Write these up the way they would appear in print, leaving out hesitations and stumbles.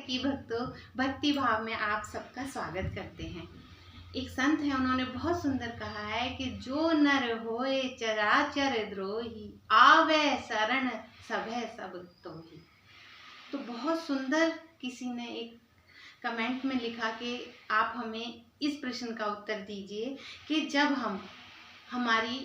की भक्तों, भक्ति भाव में आप सबका स्वागत करते हैं। एक संत है, उन्होंने बहुत सुंदर कहा है कि जो नर होए चराचर द्रोही, आवे शरण सभय सब तोही। तो बहुत सुंदर किसी ने एक कमेंट में लिखा कि आप हमें इस प्रश्न का उत्तर दीजिए कि जब हमारी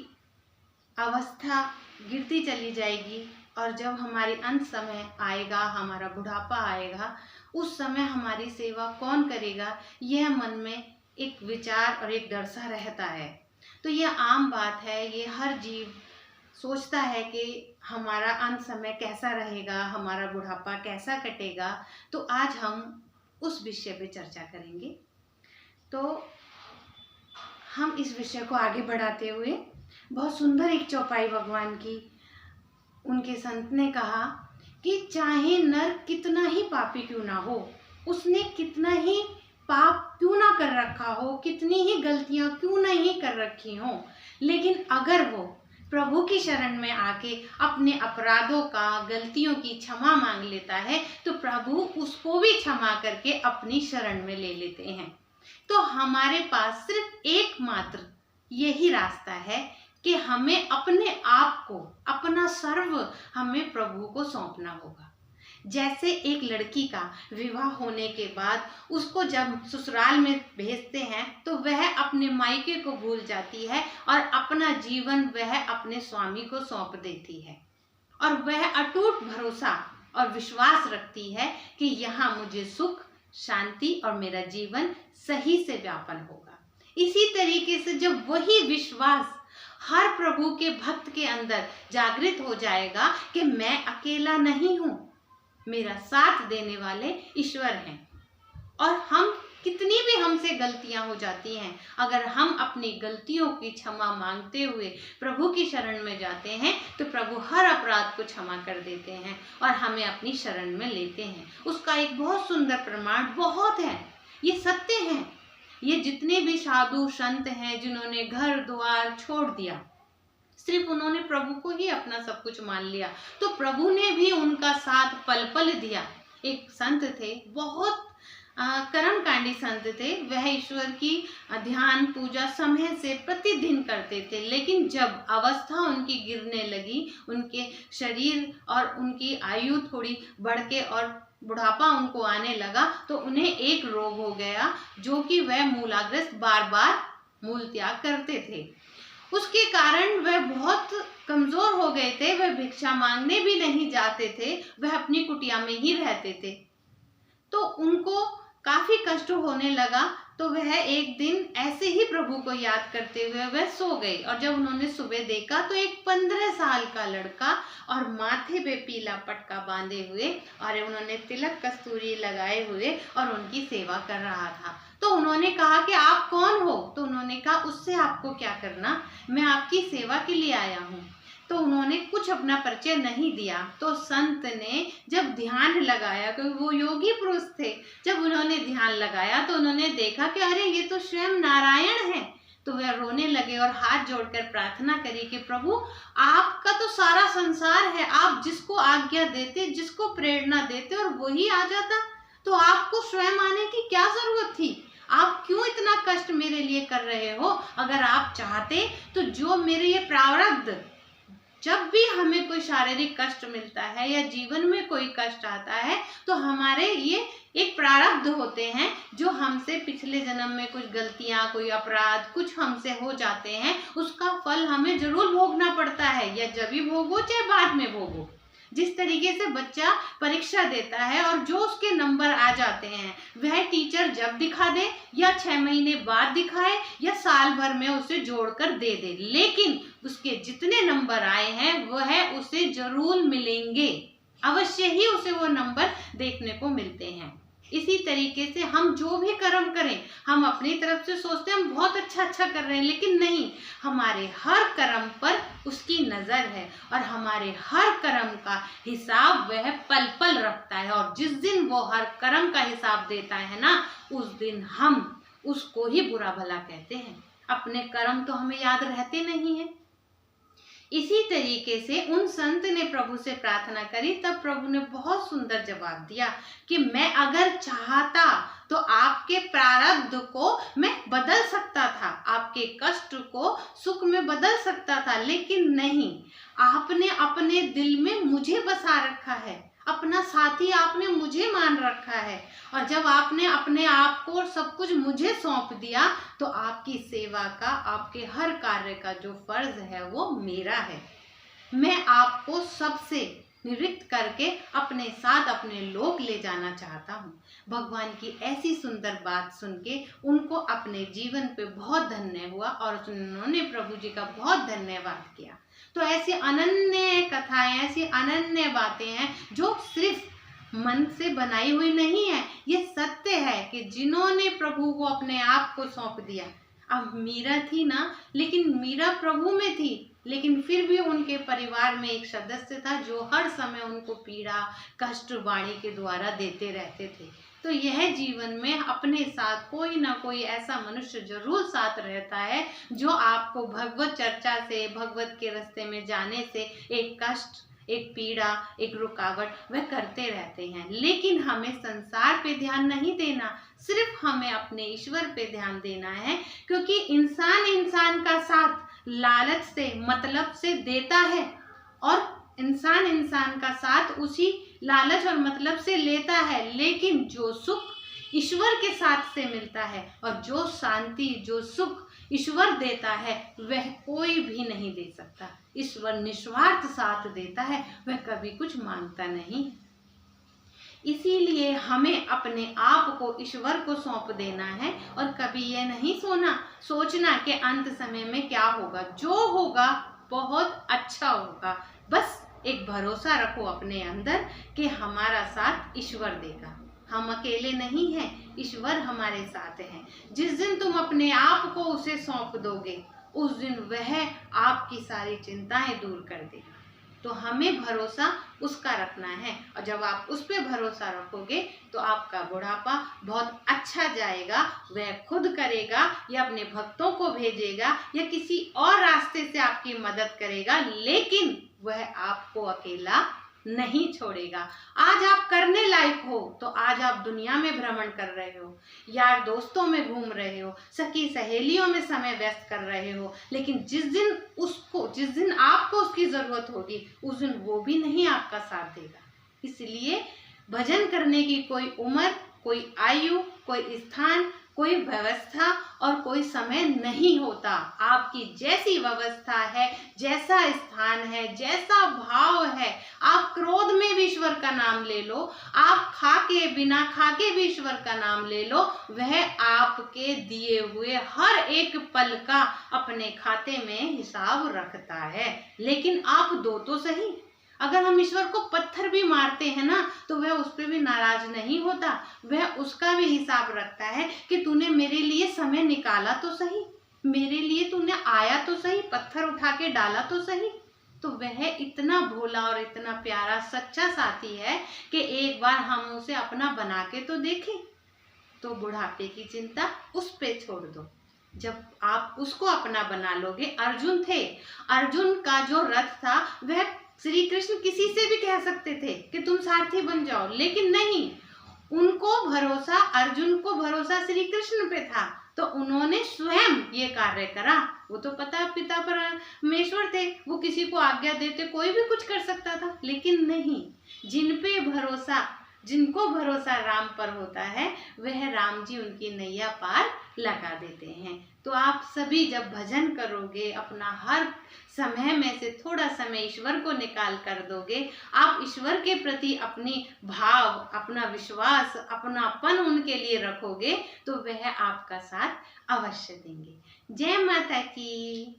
अवस्था गिरती चली जाएगी और जब हमारी अंत समय आएगा, हमारा बुढ़ापा आएगा, उस समय हमारी सेवा कौन करेगा, यह मन में एक विचार और एक डर सा रहता है। तो यह आम बात है, ये हर जीव सोचता है कि हमारा अंत समय कैसा रहेगा, हमारा बुढ़ापा कैसा कटेगा। तो आज हम उस विषय पे चर्चा करेंगे। तो हम इस विषय को आगे बढ़ाते हुए बहुत सुंदर एक चौपाई भगवान की, उनके संत ने कहा कि चाहे नर कितना ही पापी क्यों ना हो, उसने कितना ही पाप क्यों ना कर रखा हो, कितनी ही गलतियां क्यों नहीं कर रखी हो, लेकिन अगर वो प्रभु की शरण में आके अपने अपराधों का, गलतियों की क्षमा मांग लेता है, तो प्रभु उसको भी क्षमा करके अपनी शरण में ले लेते हैं। तो हमारे पास सिर्फ एकमात्र यही रास्ता है कि हमें अपने आप को, अपना सर्व हमें प्रभु को सौंपना होगा। जैसे एक लड़की का विवाह होने के बाद उसको जब ससुराल में भेजते हैं तो वह अपने मायके को भूल जाती है और अपना जीवन वह अपने स्वामी को सौंप देती है, और वह अटूट भरोसा और विश्वास रखती है कि यहाँ मुझे सुख, शांति और मेरा जीवन सही से व्यापन होगा। इसी तरीके से जब वही विश्वास हर प्रभु के भक्त के अंदर जागृत हो जाएगा कि मैं अकेला नहीं हूँ, मेरा साथ देने वाले ईश्वर हैं, और हम कितनी भी हमसे गलतियां हो जाती हैं, अगर हम अपनी गलतियों की क्षमा मांगते हुए प्रभु की शरण में जाते हैं तो प्रभु हर अपराध को क्षमा कर देते हैं और हमें अपनी शरण में लेते हैं। उसका एक बहुत सुंदर प्रमाण बहुत है, ये सत्य है। ये जितने भी साधु संत हैं जिन्होंने घर द्वार छोड़ दिया, सिर्फ उन्होंने प्रभु को ही अपना सब कुछ मान लिया, तो प्रभु ने भी उनका साथ पल पल दिया। एक संत थे, बहुत कर्मकांडी संत थे, वह ईश्वर की ध्यान पूजा समय से प्रतिदिन करते थे, लेकिन जब अवस्था उनकी गिरने लगी, उनके शरीर और उनकी आयु थोड़ी बढ़ के और बुढ़ापा उनको आने लगा, तो उन्हें एक रोग हो गया जो कि वह मूलाग्रस्त बार बार मूल त्याग करते थे। उसके कारण वह बहुत कमजोर हो गए थे, वह भिक्षा मांगने भी नहीं जाते थे, वह अपनी कुटिया में ही रहते थे। तो उनको काफी कष्ट होने लगा, तो वह एक दिन ऐसे ही प्रभु को याद करते हुए वह सो गई, और जब उन्होंने सुबह देखा तो एक 15 साल का लड़का और माथे पे पीला पटका बांधे हुए और उन्होंने तिलक कस्तूरी लगाए हुए और उनकी सेवा कर रहा था। तो उन्होंने कहा कि आप कौन हो? तो उन्होंने कहा उससे आपको क्या करना, मैं आपकी सेवा के लिए आया हूँ। तो उन्होंने कुछ अपना परिचय नहीं दिया। तो संत ने जब ध्यान लगाया, क्योंकि वो योगी पुरुष थे, जब उन्होंने ध्यान लगाया तो उन्होंने देखा कि अरे ये तो स्वयं नारायण है। तो वह रोने लगे और हाथ जोड़कर प्रार्थना करी कि प्रभु आपका तो सारा संसार है, आप जिसको आज्ञा देते, जिसको प्रेरणा देते और वही आ जाता, तो आपको स्वयं आने की क्या जरूरत थी? आप क्यों इतना कष्ट मेरे लिए कर रहे हो? अगर आप चाहते तो जो मेरे ये प्रारब्ध, जब भी हमें कोई शारीरिक कष्ट मिलता है या जीवन में कोई कष्ट आता है, तो हमारे ये एक प्रारब्ध होते हैं जो हमसे पिछले जन्म में कुछ गलतियां, कोई अपराध कुछ हमसे हो जाते हैं, उसका फल हमें जरूर भोगना पड़ता है, या जब भी भोगो चाहे बाद में भोगो। जिस तरीके से बच्चा परीक्षा देता है और जो उसके नंबर आ जाते हैं वह टीचर जब दिखा दे, या 6 महीने बाद दिखाए, या साल भर में उसे जोड़कर दे दे, लेकिन उसके जितने नंबर आए हैं वह उसे जरूर मिलेंगे, अवश्य ही उसे वो नंबर देखने को मिलते हैं। इसी तरीके से हम जो भी कर्म करें, हम अपनी तरफ से सोचते हैं हम बहुत अच्छा कर रहे हैं, लेकिन नहीं, हमारे हर कर्म पर उसकी नजर है और हमारे हर कर्म का हिसाब वह पल पल रखता है, और जिस दिन वो हर कर्म का हिसाब देता है ना, उस दिन हम उसको ही बुरा भला कहते हैं। अपने कर्म तो हमें याद रहते नहीं है। इसी तरीके से उन संत ने प्रभु से प्रार्थना करी, तब प्रभु ने बहुत सुंदर जवाब दिया कि मैं अगर चाहता तो आपके प्रारब्ध को मैं बदल सकता था, आपके कष्ट को सुख में बदल सकता था, लेकिन नहीं, आपने अपने दिल में मुझे बसा रखा है, अपना साथी आपने मुझे मान रखा है, और जब आपने अपने आप को सब कुछ मुझे सौंप दिया तो आपकी सेवा का, आपके हर कार्य का जो फर्ज है वो मेरा है। मैं आपको सबसे निवृत्त करके अपने साथ अपने लोक ले जाना चाहता हूँ। भगवान की ऐसी सुंदर बात सुन के उनको अपने जीवन पे बहुत धन्य हुआ और उन्होंने प्रभु जी का बहुत धन्यवाद किया। तो ऐसी अनन्य कथाएं, ऐसी अनन्य बातें हैं जो सिर्फ मन से बनाई हुई नहीं है, ये सत्य है कि जिन्होंने प्रभु को अपने आप को सौंप दिया। अब मीरा थी ना, लेकिन मीरा प्रभु में थी, लेकिन फिर भी उनके परिवार में एक सदस्य था जो हर समय उनको पीड़ा कष्ट वाणी के द्वारा देते रहते थे। तो यह जीवन में अपने साथ कोई ना कोई ऐसा मनुष्य जरूर साथ रहता है जो आपको भगवत चर्चा से, भगवत के रास्ते में जाने से एक कष्ट, एक पीड़ा, एक रुकावट वह करते रहते हैं। लेकिन हमें संसार पे ध्यान नहीं देना, सिर्फ हमें अपने ईश्वर पे ध्यान देना है, क्योंकि इंसान इंसान का साथ लालच से, मतलब से देता है और इंसान इंसान का साथ उसी लालच और मतलब से लेता है। लेकिन जो सुख ईश्वर के साथ से मिलता है और जो शांति, जो सुख ईश्वर देता है, वह कोई भी नहीं दे सकता। ईश्वर निस्वार्थ साथ देता है, वह कभी कुछ मांगता नहीं। इसीलिए हमें अपने आप को ईश्वर को सौंप देना है और कभी ये नहीं सोचना कि अंत समय में क्या होगा। जो होगा बहुत अच्छा होगा। बस एक भरोसा रखो अपने अंदर कि हमारा साथ ईश्वर देगा, हम अकेले नहीं हैं, ईश्वर हमारे साथ है। जिस दिन तुम अपने आप को उसे सौंप दोगे, उस दिन वह आपकी सारी चिंताएं दूर कर देगा। तो हमें भरोसा उसका रखना है, और जब आप उस पर भरोसा रखोगे तो आपका बुढ़ापा बहुत अच्छा जाएगा। वह खुद करेगा या अपने भक्तों को भेजेगा या किसी और रास्ते से आपकी मदद करेगा, लेकिन वह आपको अकेला नहीं छोड़ेगा। आज आप करने लायक हो तो आज आप दुनिया में भ्रमण कर रहे हो, यार दोस्तों में घूम रहे हो, सखी सहेलियों में समय व्यस्त कर रहे हो, लेकिन जिस दिन आपको उसकी जरूरत होगी, उस दिन वो भी नहीं आपका साथ देगा। इसलिए भजन करने की कोई उम्र, कोई आयु, कोई स्थान, कोई व्यवस्था और कोई समय नहीं होता। आपकी जैसी व्यवस्था है, जैसा स्थान है, जैसा भाव है, आप क्रोध में भी ईश्वर का नाम ले लो, आप बिना खाके भी ईश्वर का नाम ले लो, वह आपके दिए हुए हर एक पल का अपने खाते में हिसाब रखता है। लेकिन आप दो तो सही। अगर हम ईश्वर को पत्थर भी मारते हैं ना, तो वह उस पर भी नाराज नहीं होता, वह उसका भी हिसाब रखता है कि तूने मेरे लिए समय निकाला तो सही, मेरे लिए तूने आया तो सही, पत्थर उठा के डाला तो सही। तो वह इतना भोला और इतना प्यारा सच्चा साथी है कि एक बार हम उसे अपना बना के तो देखें। तो बुढ़ापे की चिंता उस पे छोड़ दो। जब आप उसको अपना बना लोगे, अर्जुन थे, अर्जुन का जो रथ था वह श्री कृष्ण किसी से भी कह सकते थे कि तुम सारथी बन जाओ, लेकिन नहीं, उनको भरोसा, अर्जुन को भरोसा श्री कृष्ण पे था, तो उन्होंने स्वयं ये कार्य करा। वो तो पिता परमेश्वर थे, वो किसी को आज्ञा देते कोई भी कुछ कर सकता था, लेकिन नहीं, जिनको भरोसा राम पर होता है, वह राम जी उनकी नैया पार लगा देते हैं। तो आप सभी जब भजन करोगे, अपना हर समय में से थोड़ा समय ईश्वर को निकाल कर दोगे, आप ईश्वर के प्रति अपनी भाव, अपना विश्वास, अपनापन उनके लिए रखोगे, तो वह आपका साथ अवश्य देंगे। जय माता की।